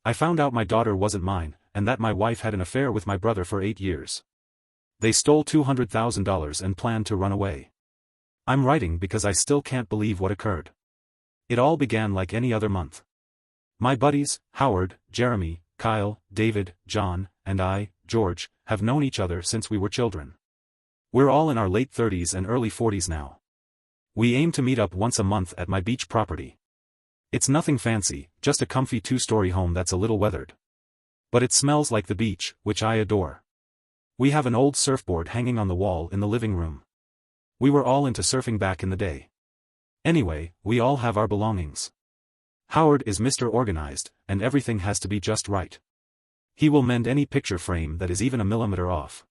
I found out my daughter wasn't mine, and that my wife had an affair with my brother for 8 years. They stole $200,000 and planned to run away. I'm writing because I still can't believe what occurred. It all began like any other month. My buddies, Howard, Jeremy, Kyle, David, John, and I, George, have known each other since we were children. We're all in our late 30s and early 40s now. We aim to meet up once a month at my beach property. It's nothing fancy, just a comfy 2-story home that's a little weathered. But it smells like the beach, which I adore. We have an old surfboard hanging on the wall in the living room. We were all into surfing back in the day. Anyway, we all have our belongings. Howard is Mr. Organized, and everything has to be just right. He will mend any picture frame that is even a millimeter off.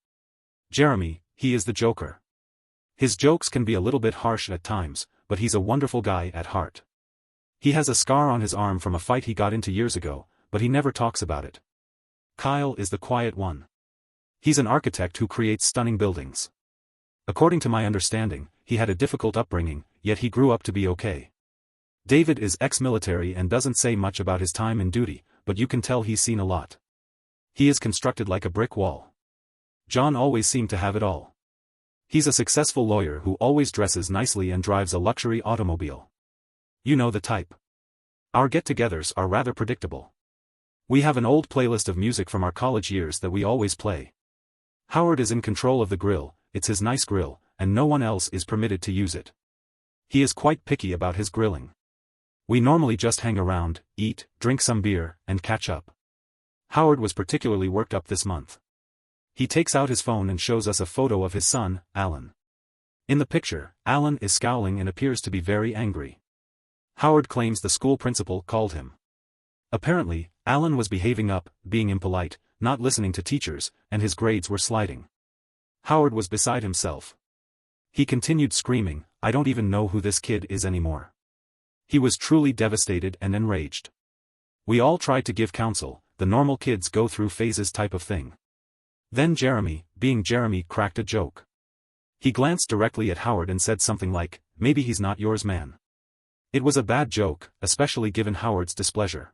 Jeremy, he is the joker. His jokes can be a little bit harsh at times, but he's a wonderful guy at heart. He has a scar on his arm from a fight he got into years ago, but he never talks about it. Kyle is the quiet one. He's an architect who creates stunning buildings. According to my understanding, he had a difficult upbringing, yet he grew up to be okay. David is ex-military and doesn't say much about his time in duty, but you can tell he's seen a lot. He is constructed like a brick wall. John always seemed to have it all. He's a successful lawyer who always dresses nicely and drives a luxury automobile. You know the type. Our get-togethers are rather predictable. We have an old playlist of music from our college years that we always play. Howard is in control of the grill, it's his nice grill, and no one else is permitted to use it. He is quite picky about his grilling. We normally just hang around, eat, drink some beer, and catch up. Howard was particularly worked up this month. He takes out his phone and shows us a photo of his son, Alan. In the picture, Alan is scowling and appears to be very angry. Howard claims the school principal called him. Apparently, Alan was behaving up, being impolite, not listening to teachers, and his grades were sliding. Howard was beside himself. He continued screaming, "I don't even know who this kid is anymore." He was truly devastated and enraged. We all tried to give counsel, the normal kids go through phases type of thing. Then Jeremy, being Jeremy, cracked a joke. He glanced directly at Howard and said something like, "Maybe he's not yours, man." It was a bad joke, especially given Howard's displeasure.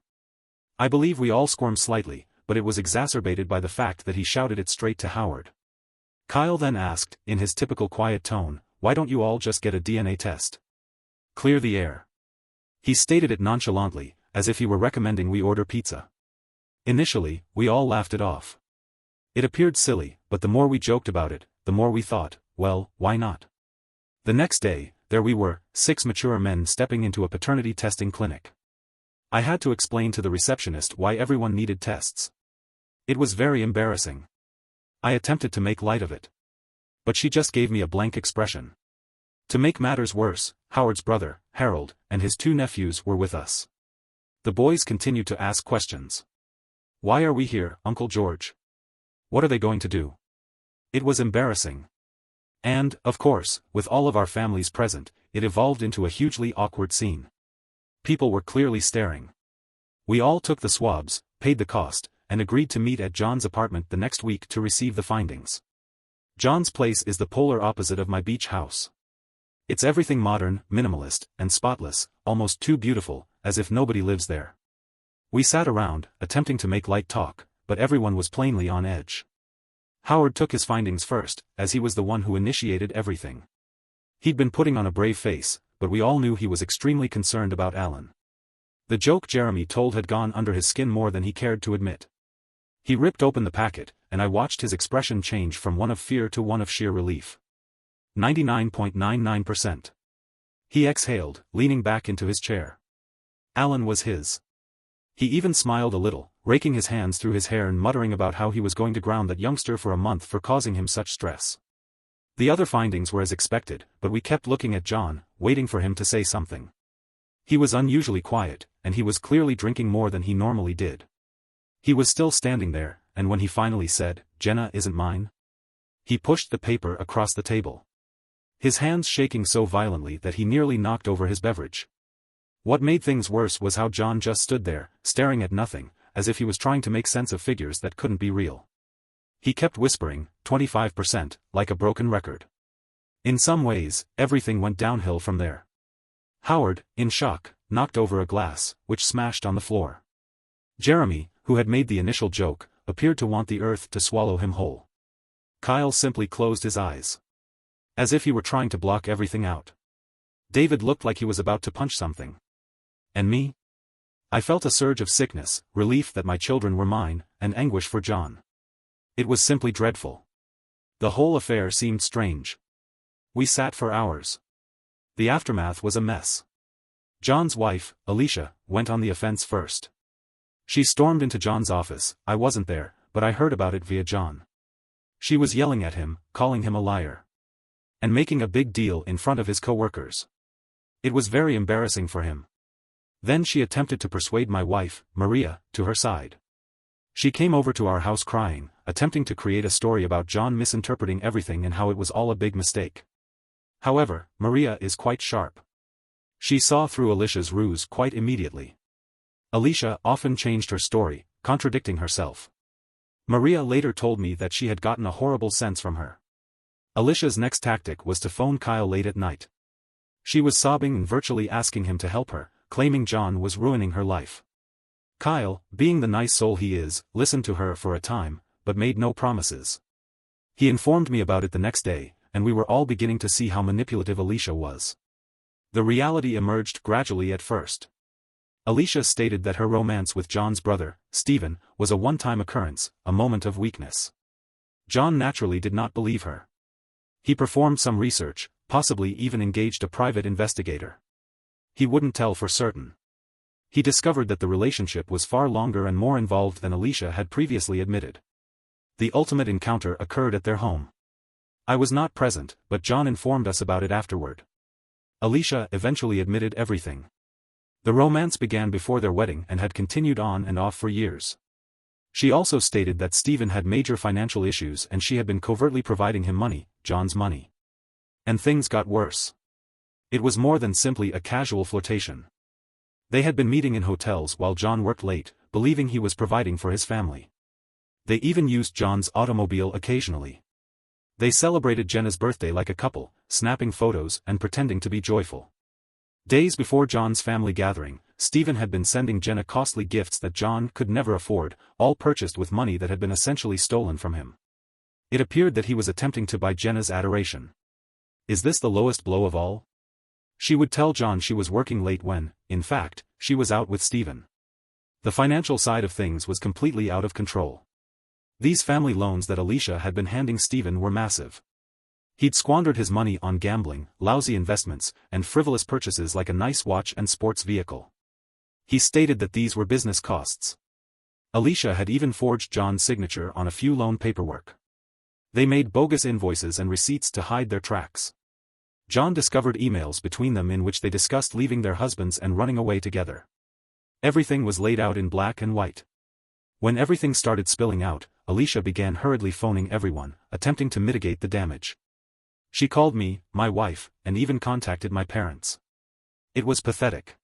I believe we all squirmed slightly, but it was exacerbated by the fact that he shouted it straight to Howard. Kyle then asked, in his typical quiet tone, "Why don't you all just get a DNA test? Clear the air." He stated it nonchalantly, as if he were recommending we order pizza. Initially, we all laughed it off. It appeared silly, but the more we joked about it, the more we thought, well, why not? The next day, there we were, 6 mature men stepping into a paternity testing clinic. I had to explain to the receptionist why everyone needed tests. It was very embarrassing. I attempted to make light of it. But she just gave me a blank expression. To make matters worse, Howard's brother, Harold, and his 2 nephews were with us. The boys continued to ask questions. "Why are we here, Uncle George? What are they going to do?" It was embarrassing. And, of course, with all of our families present, it evolved into a hugely awkward scene. People were clearly staring. We all took the swabs, paid the cost, and agreed to meet at John's apartment the next week to receive the findings. John's place is the polar opposite of my beach house. It's everything modern, minimalist, and spotless, almost too beautiful, as if nobody lives there. We sat around, attempting to make light talk, but everyone was plainly on edge. Howard took his findings first, as he was the one who initiated everything. He'd been putting on a brave face, but we all knew he was extremely concerned about Alan. The joke Jeremy told had gone under his skin more than he cared to admit. He ripped open the packet, and I watched his expression change from one of fear to one of sheer relief. 99.99%. He exhaled, leaning back into his chair. Alan was his. He even smiled a little, raking his hands through his hair and muttering about how he was going to ground that youngster for a month for causing him such stress. The other findings were as expected, but we kept looking at John, waiting for him to say something. He was unusually quiet, and he was clearly drinking more than he normally did. He was still standing there, and when he finally said, "Jenna isn't mine," he pushed the paper across the table. His hands shaking so violently that he nearly knocked over his beverage. What made things worse was how John just stood there, staring at nothing, as if he was trying to make sense of figures that couldn't be real. He kept whispering, 25%, like a broken record. In some ways, everything went downhill from there. Howard, in shock, knocked over a glass, which smashed on the floor. Jeremy, who had made the initial joke, appeared to want the earth to swallow him whole. Kyle simply closed his eyes, as if he were trying to block everything out. David looked like he was about to punch something. And me? I felt a surge of sickness, relief that my children were mine, and anguish for John. It was simply dreadful. The whole affair seemed strange. We sat for hours. The aftermath was a mess. John's wife, Alicia, went on the offense first. She stormed into John's office. I wasn't there, but I heard about it via John. She was yelling at him, calling him a liar, and making a big deal in front of his co-workers. It was very embarrassing for him. Then she attempted to persuade my wife, Maria, to her side. She came over to our house crying, attempting to create a story about John misinterpreting everything and how it was all a big mistake. However, Maria is quite sharp. She saw through Alicia's ruse quite immediately. Alicia often changed her story, contradicting herself. Maria later told me that she had gotten a horrible sense from her. Alicia's next tactic was to phone Kyle late at night. She was sobbing and virtually asking him to help her, claiming John was ruining her life. Kyle, being the nice soul he is, listened to her for a time, but made no promises. He informed me about it the next day, and we were all beginning to see how manipulative Alicia was. The reality emerged gradually at first. Alicia stated that her romance with John's brother, Stephen, was a one-time occurrence, a moment of weakness. John naturally did not believe her. He performed some research, possibly even engaged a private investigator. He wouldn't tell for certain. He discovered that the relationship was far longer and more involved than Alicia had previously admitted. The ultimate encounter occurred at their home. I was not present, but John informed us about it afterward. Alicia eventually admitted everything. The romance began before their wedding and had continued on and off for years. She also stated that Stephen had major financial issues and she had been covertly providing him money, John's money. And things got worse. It was more than simply a casual flirtation. They had been meeting in hotels while John worked late, believing he was providing for his family. They even used John's automobile occasionally. They celebrated Jenna's birthday like a couple, snapping photos and pretending to be joyful. Days before John's family gathering, Stephen had been sending Jenna costly gifts that John could never afford, all purchased with money that had been essentially stolen from him. It appeared that he was attempting to buy Jenna's adoration. Is this the lowest blow of all? She would tell John she was working late when, in fact, she was out with Stephen. The financial side of things was completely out of control. These family loans that Alicia had been handing Stephen were massive. He'd squandered his money on gambling, lousy investments, and frivolous purchases like a nice watch and sports vehicle. He stated that these were business costs. Alicia had even forged John's signature on a few loan paperwork. They made bogus invoices and receipts to hide their tracks. John discovered emails between them in which they discussed leaving their husbands and running away together. Everything was laid out in black and white. When everything started spilling out, Alicia began hurriedly phoning everyone, attempting to mitigate the damage. She called me, my wife, and even contacted my parents. It was pathetic.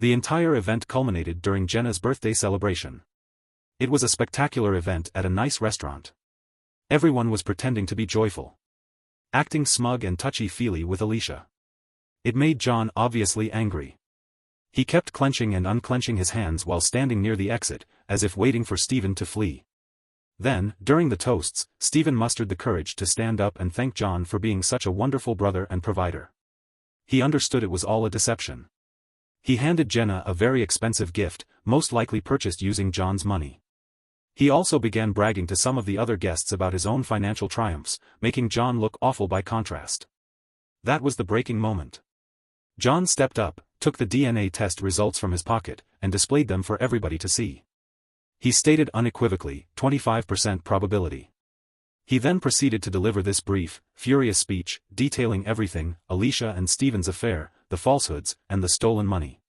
The entire event culminated during Jenna's birthday celebration. It was a spectacular event at a nice restaurant. Everyone was pretending to be joyful, acting smug and touchy-feely with Alicia. It made John obviously angry. He kept clenching and unclenching his hands while standing near the exit, as if waiting for Stephen to flee. Then, during the toasts, Stephen mustered the courage to stand up and thank John for being such a wonderful brother and provider. He understood it was all a deception. He handed Jenna a very expensive gift, most likely purchased using John's money. He also began bragging to some of the other guests about his own financial triumphs, making John look awful by contrast. That was the breaking moment. John stepped up, took the DNA test results from his pocket, and displayed them for everybody to see. He stated unequivocally, 25% probability. He then proceeded to deliver this brief, furious speech, detailing everything, Alicia and Stephen's affair, the falsehoods, and the stolen money.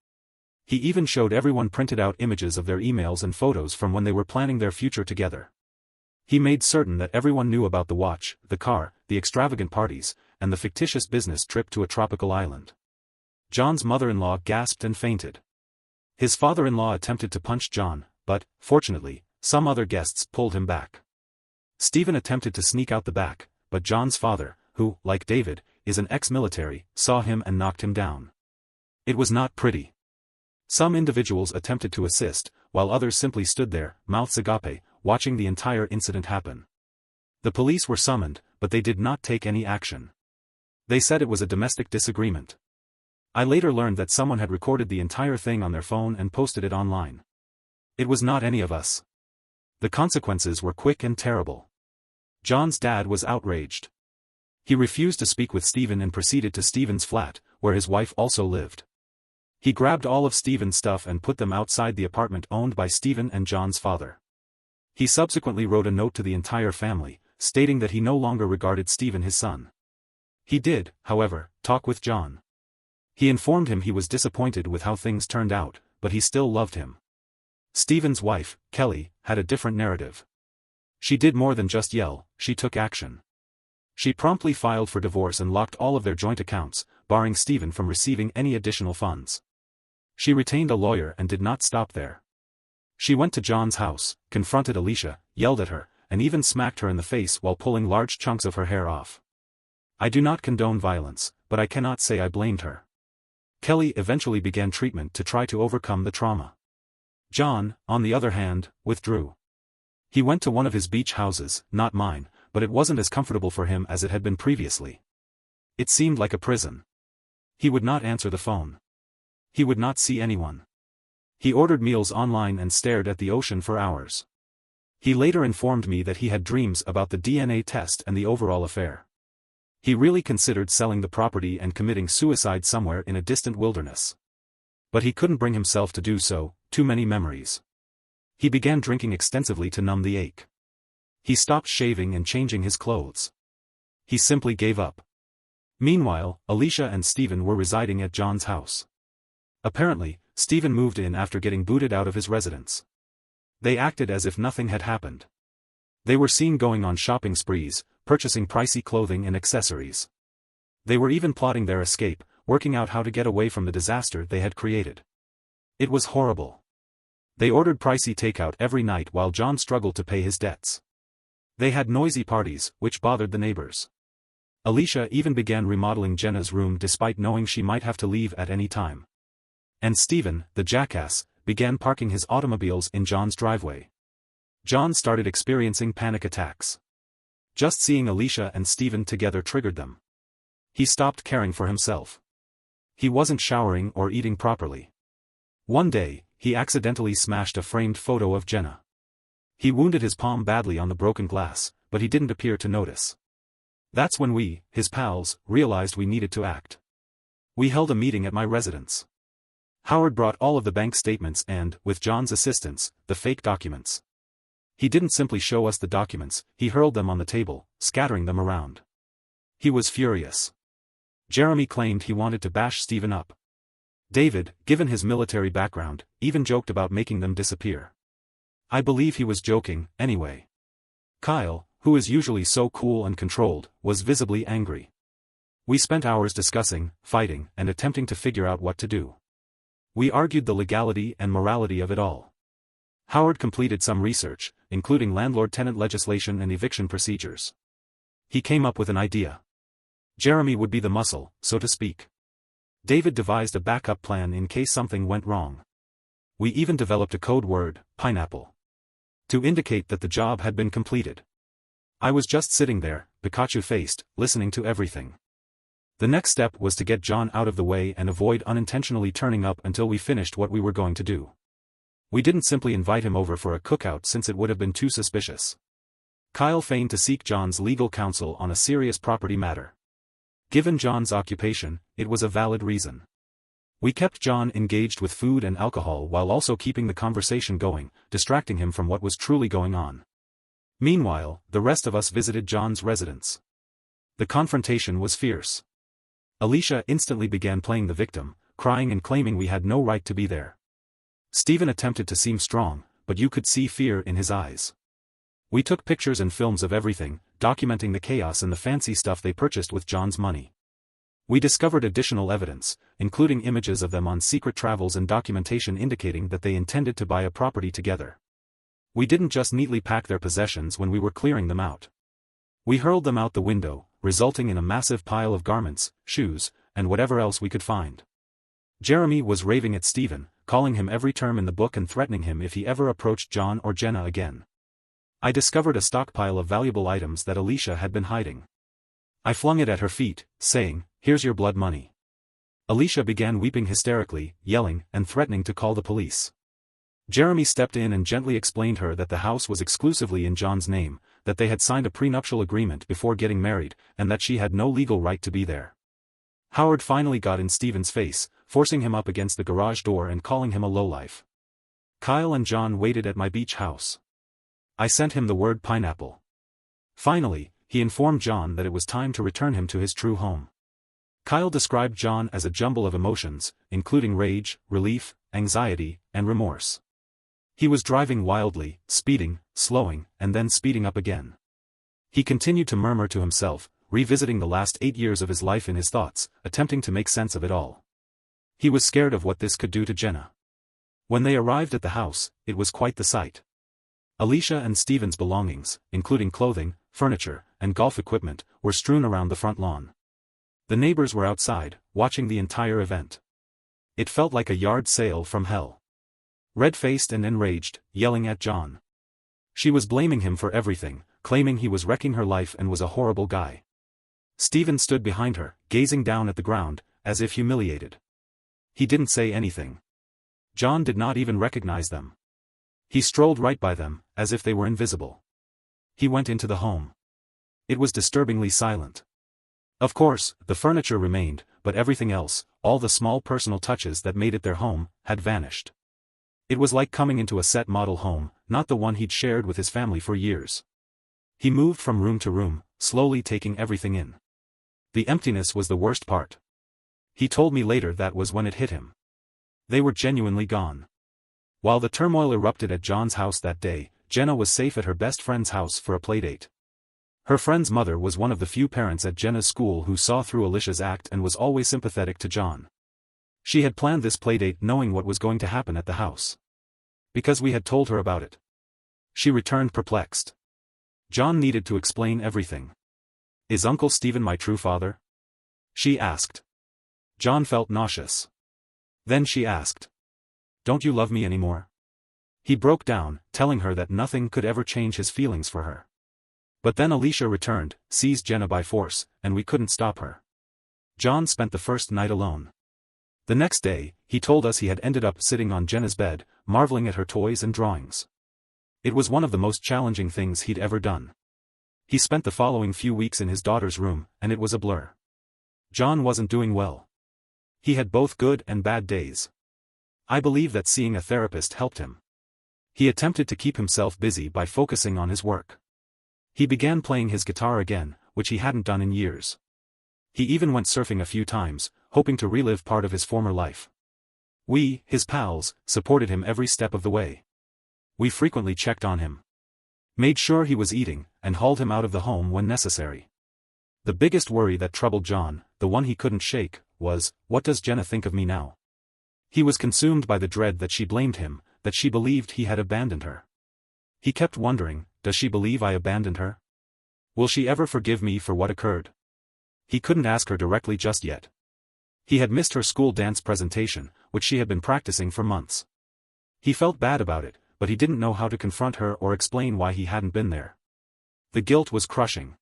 He even showed everyone printed out images of their emails and photos from when they were planning their future together. He made certain that everyone knew about the watch, the car, the extravagant parties, and the fictitious business trip to a tropical island. John's mother-in-law gasped and fainted. His father-in-law attempted to punch John, but, fortunately, some other guests pulled him back. Stephen attempted to sneak out the back, but John's father, who, like David, is an ex-military, saw him and knocked him down. It was not pretty. Some individuals attempted to assist, while others simply stood there, mouths agape, watching the entire incident happen. The police were summoned, but they did not take any action. They said it was a domestic disagreement. I later learned that someone had recorded the entire thing on their phone and posted it online. It was not any of us. The consequences were quick and terrible. John's dad was outraged. He refused to speak with Stephen and proceeded to Stephen's flat, where his wife also lived. He grabbed all of Stephen's stuff and put them outside the apartment owned by Stephen and John's father. He subsequently wrote a note to the entire family, stating that he no longer regarded Stephen his son. He did, however, talk with John. He informed him he was disappointed with how things turned out, but he still loved him. Stephen's wife, Kelly, had a different narrative. She did more than just yell, she took action. She promptly filed for divorce and locked all of their joint accounts, barring Stephen from receiving any additional funds. She retained a lawyer and did not stop there. She went to John's house, confronted Alicia, yelled at her, and even smacked her in the face while pulling large chunks of her hair off. I do not condone violence, but I cannot say I blamed her. Kelly eventually began treatment to try to overcome the trauma. John, on the other hand, withdrew. He went to one of his beach houses, not mine, but it wasn't as comfortable for him as it had been previously. It seemed like a prison. He would not answer the phone. He would not see anyone. He ordered meals online and stared at the ocean for hours. He later informed me that he had dreams about the DNA test and the overall affair. He really considered selling the property and committing suicide somewhere in a distant wilderness. But he couldn't bring himself to do so, too many memories. He began drinking extensively to numb the ache. He stopped shaving and changing his clothes. He simply gave up. Meanwhile, Alicia and Stephen were residing at John's house. Apparently, Stephen moved in after getting booted out of his residence. They acted as if nothing had happened. They were seen going on shopping sprees, purchasing pricey clothing and accessories. They were even plotting their escape, working out how to get away from the disaster they had created. It was horrible. They ordered pricey takeout every night while John struggled to pay his debts. They had noisy parties, which bothered the neighbors. Alicia even began remodeling Jenna's room despite knowing she might have to leave at any time. And Stephen, the jackass, began parking his automobiles in John's driveway. John started experiencing panic attacks. Just seeing Alicia and Stephen together triggered them. He stopped caring for himself. He wasn't showering or eating properly. One day, he accidentally smashed a framed photo of Jenna. He wounded his palm badly on the broken glass, but he didn't appear to notice. That's when we, his pals, realized we needed to act. We held a meeting at my residence. Howard brought all of the bank statements and, with John's assistance, the fake documents. He didn't simply show us the documents, he hurled them on the table, scattering them around. He was furious. Jeremy claimed he wanted to bash Stephen up. David, given his military background, even joked about making them disappear. I believe he was joking, anyway. Kyle, who is usually so cool and controlled, was visibly angry. We spent hours discussing, fighting, and attempting to figure out what to do. We argued the legality and morality of it all. Howard completed some research, including landlord-tenant legislation and eviction procedures. He came up with an idea. Jeremy would be the muscle, so to speak. David devised a backup plan in case something went wrong. We even developed a code word, pineapple, to indicate that the job had been completed. I was just sitting there, Pikachu-faced, listening to everything. The next step was to get John out of the way and avoid unintentionally turning up until we finished what we were going to do. We didn't simply invite him over for a cookout since it would have been too suspicious. Kyle feigned to seek John's legal counsel on a serious property matter. Given John's occupation, it was a valid reason. We kept John engaged with food and alcohol while also keeping the conversation going, distracting him from what was truly going on. Meanwhile, the rest of us visited John's residence. The confrontation was fierce. Alicia instantly began playing the victim, crying and claiming we had no right to be there. Stephen attempted to seem strong, but you could see fear in his eyes. We took pictures and films of everything, documenting the chaos and the fancy stuff they purchased with John's money. We discovered additional evidence, including images of them on secret travels and documentation indicating that they intended to buy a property together. We didn't just neatly pack their possessions when we were clearing them out. We hurled them out the window, resulting in a massive pile of garments, shoes, and whatever else we could find. Jeremy was raving at Stephen, calling him every term in the book and threatening him if he ever approached John or Jenna again. I discovered a stockpile of valuable items that Alicia had been hiding. I flung it at her feet, saying, "Here's your blood money." Alicia began weeping hysterically, yelling, and threatening to call the police. Jeremy stepped in and gently explained her that the house was exclusively in John's name, that they had signed a prenuptial agreement before getting married, and that she had no legal right to be there. Howard finally got in Stephen's face, forcing him up against the garage door and calling him a lowlife. Kyle and John waited at my beach house. I sent him the word pineapple. Finally, he informed John that it was time to return him to his true home. Kyle described John as a jumble of emotions, including rage, relief, anxiety, and remorse. He was driving wildly, speeding, slowing, and then speeding up again. He continued to murmur to himself, revisiting the last 8 years of his life in his thoughts, attempting to make sense of it all. He was scared of what this could do to Jenna. When they arrived at the house, it was quite the sight. Alicia and Stephen's belongings, including clothing, furniture, and golf equipment, were strewn around the front lawn. The neighbors were outside, watching the entire event. It felt like a yard sale from hell. Red-faced and enraged, yelling at John. She was blaming him for everything, claiming he was wrecking her life and was a horrible guy. Stephen stood behind her, gazing down at the ground, as if humiliated. He didn't say anything. John did not even recognize them. He strolled right by them, as if they were invisible. He went into the home. It was disturbingly silent. Of course, the furniture remained, but everything else, all the small personal touches that made it their home, had vanished. It was like coming into a set model home, not the one he'd shared with his family for years. He moved from room to room, slowly taking everything in. The emptiness was the worst part. He told me later that was when it hit him. They were genuinely gone. While the turmoil erupted at John's house that day, Jenna was safe at her best friend's house for a playdate. Her friend's mother was one of the few parents at Jenna's school who saw through Alicia's act and was always sympathetic to John. She had planned this playdate knowing what was going to happen at the house. Because we had told her about it. She returned perplexed. John needed to explain everything. "Is Uncle Stephen my true father?" she asked. John felt nauseous. Then she asked, "Don't you love me anymore?" He broke down, telling her that nothing could ever change his feelings for her. But then Alicia returned, seized Jenna by force, and we couldn't stop her. John spent the first night alone. The next day, he told us he had ended up sitting on Jenna's bed, marveling at her toys and drawings. It was one of the most challenging things he'd ever done. He spent the following few weeks in his daughter's room, and it was a blur. John wasn't doing well. He had both good and bad days. I believe that seeing a therapist helped him. He attempted to keep himself busy by focusing on his work. He began playing his guitar again, which he hadn't done in years. He even went surfing a few times, hoping to relive part of his former life. We, his pals, supported him every step of the way. We frequently checked on him. Made sure he was eating, and hauled him out of the home when necessary. The biggest worry that troubled John, the one he couldn't shake, was, what does Jenna think of me now? He was consumed by the dread that she blamed him, that she believed he had abandoned her. He kept wondering, does she believe I abandoned her? Will she ever forgive me for what occurred? He couldn't ask her directly just yet. He had missed her school dance presentation, which she had been practicing for months. He felt bad about it, but he didn't know how to confront her or explain why he hadn't been there. The guilt was crushing.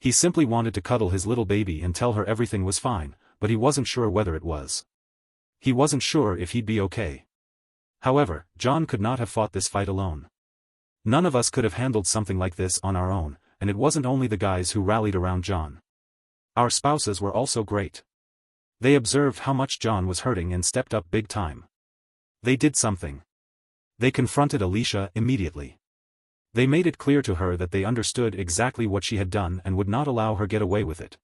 He simply wanted to cuddle his little baby and tell her everything was fine, but he wasn't sure whether it was. He wasn't sure if he'd be okay. However, John could not have fought this fight alone. None of us could have handled something like this on our own, and it wasn't only the guys who rallied around John. Our spouses were also great. They observed how much John was hurting and stepped up big time. They did something. They confronted Alicia immediately. They made it clear to her that they understood exactly what she had done and would not allow her get away with it.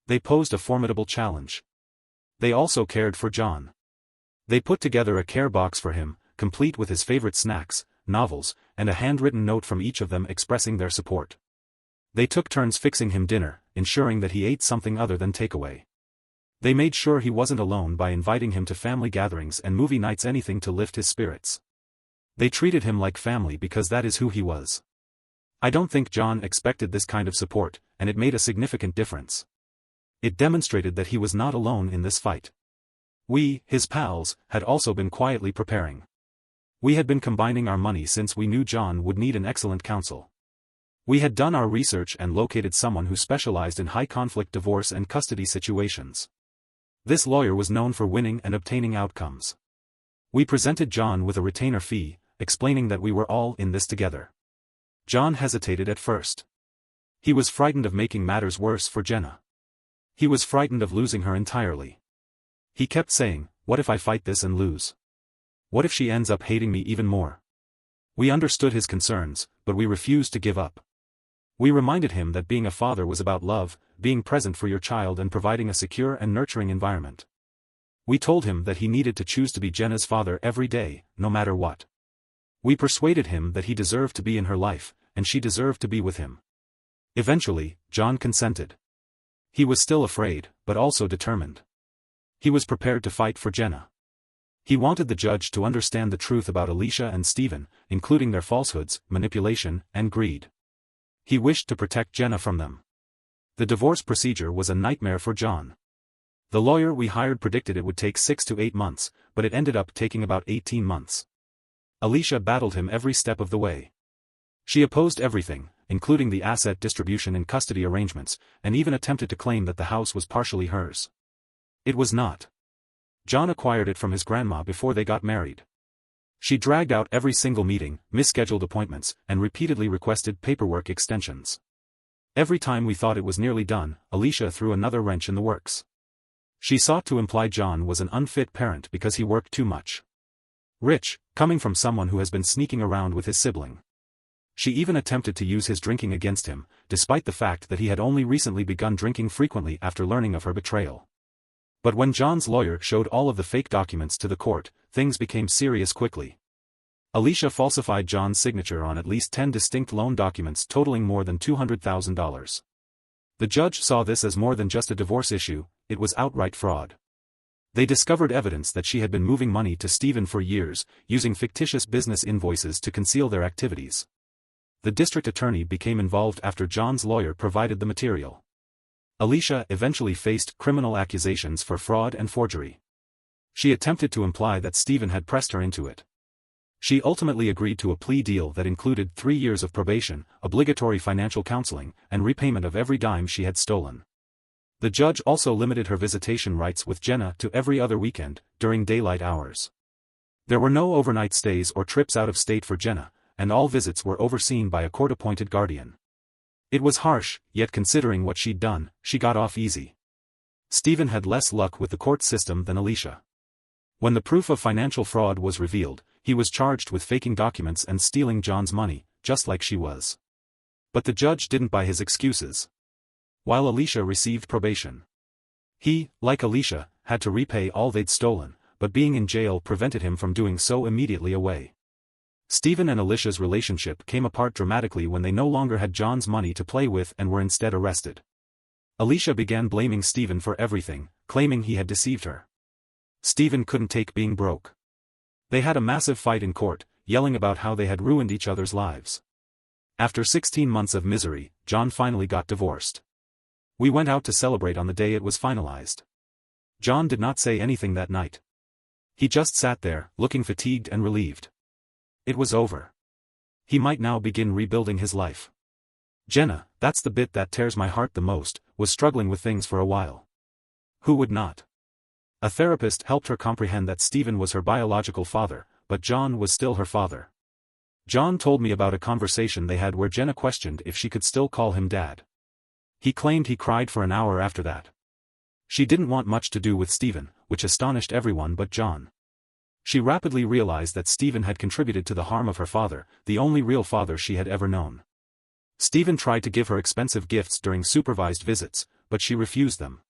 They posed a formidable challenge. They also cared for John. They put together a care box for him, complete with his favorite snacks, novels, and a handwritten note from each of them expressing their support. They took turns fixing him dinner, ensuring that he ate something other than takeaway. They made sure he wasn't alone by inviting him to family gatherings and movie nights, anything to lift his spirits. They treated him like family because that is who he was. I don't think John expected this kind of support, and it made a significant difference. It demonstrated that he was not alone in this fight. We, his pals, had also been quietly preparing. We had been combining our money since we knew John would need an excellent counsel. We had done our research and located someone who specialized in high-conflict divorce and custody situations. This lawyer was known for winning and obtaining outcomes. We presented John with a retainer fee, explaining that we were all in this together. John hesitated at first. He was frightened of making matters worse for Jenna. He was frightened of losing her entirely. He kept saying, "What if I fight this and lose? What if she ends up hating me even more?" We understood his concerns, but we refused to give up. We reminded him that being a father was about love, being present for your child and providing a secure and nurturing environment. We told him that he needed to choose to be Jenna's father every day, no matter what. We persuaded him that he deserved to be in her life, and she deserved to be with him. Eventually, John consented. He was still afraid, but also determined. He was prepared to fight for Jenna. He wanted the judge to understand the truth about Alicia and Stephen, including their falsehoods, manipulation, and greed. He wished to protect Jenna from them. The divorce procedure was a nightmare for John. The lawyer we hired predicted it would take 6 to 8 months, but it ended up taking about 18 months. Alicia battled him every step of the way. She opposed everything, including the asset distribution and custody arrangements, and even attempted to claim that the house was partially hers. It was not. John acquired it from his grandma before they got married. She dragged out every single meeting, misscheduled appointments, and repeatedly requested paperwork extensions. Every time we thought it was nearly done, Alicia threw another wrench in the works. She sought to imply John was an unfit parent because he worked too much. Rich, coming from someone who has been sneaking around with his sibling. She even attempted to use his drinking against him, despite the fact that he had only recently begun drinking frequently after learning of her betrayal. But when John's lawyer showed all of the fake documents to the court, things became serious quickly. Alicia falsified John's signature on at least 10 distinct loan documents totaling more than $200,000. The judge saw this as more than just a divorce issue, it was outright fraud. They discovered evidence that she had been moving money to Stephen for years, using fictitious business invoices to conceal their activities. The district attorney became involved after John's lawyer provided the material. Alicia eventually faced criminal accusations for fraud and forgery. She attempted to imply that Stephen had pressed her into it. She ultimately agreed to a plea deal that included 3 years of probation, obligatory financial counseling, and repayment of every dime she had stolen. The judge also limited her visitation rights with Jenna to every other weekend, during daylight hours. There were no overnight stays or trips out of state for Jenna, and all visits were overseen by a court-appointed guardian. It was harsh, yet considering what she'd done, she got off easy. Stephen had less luck with the court system than Alicia. When the proof of financial fraud was revealed, he was charged with faking documents and stealing John's money, just like she was. But the judge didn't buy his excuses. While Alicia received probation, he, like Alicia, had to repay all they'd stolen, but being in jail prevented him from doing so immediately away. Stephen and Alicia's relationship came apart dramatically when they no longer had John's money to play with and were instead arrested. Alicia began blaming Stephen for everything, claiming he had deceived her. Stephen couldn't take being broke. They had a massive fight in court, yelling about how they had ruined each other's lives. After 16 months of misery, John finally got divorced. We went out to celebrate on the day it was finalized. John did not say anything that night. He just sat there, looking fatigued and relieved. It was over. He might now begin rebuilding his life. Jenna, that's the bit that tears my heart the most, was struggling with things for a while. Who would not? A therapist helped her comprehend that Stephen was her biological father, but John was still her father. John told me about a conversation they had where Jenna questioned if she could still call him dad. He claimed he cried for an hour after that. She didn't want much to do with Stephen, which astonished everyone but John. She rapidly realized that Stephen had contributed to the harm of her father, the only real father she had ever known. Stephen tried to give her expensive gifts during supervised visits, but she refused them.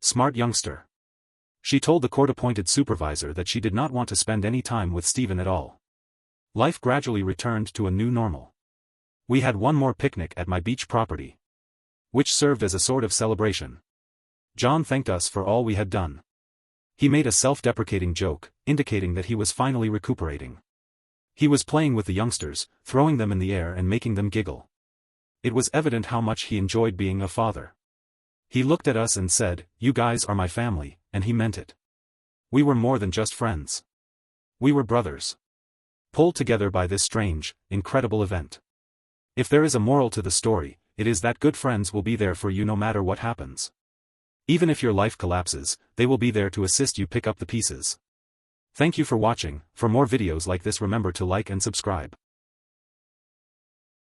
Smart youngster. She told the court-appointed supervisor that she did not want to spend any time with Stephen at all. Life gradually returned to a new normal. We had one more picnic at my beach property, which served as a sort of celebration. John thanked us for all we had done. He made a self-deprecating joke, indicating that he was finally recuperating. He was playing with the youngsters, throwing them in the air and making them giggle. It was evident how much he enjoyed being a father. He looked at us and said, "You guys are my family," and he meant it. We were more than just friends. We were brothers. Pulled together by this strange, incredible event. If there is a moral to the story, it is that good friends will be there for you no matter what happens. Even if your life collapses, they will be there to assist you pick up the pieces. Thank you for watching. For more videos like this, remember to like and subscribe.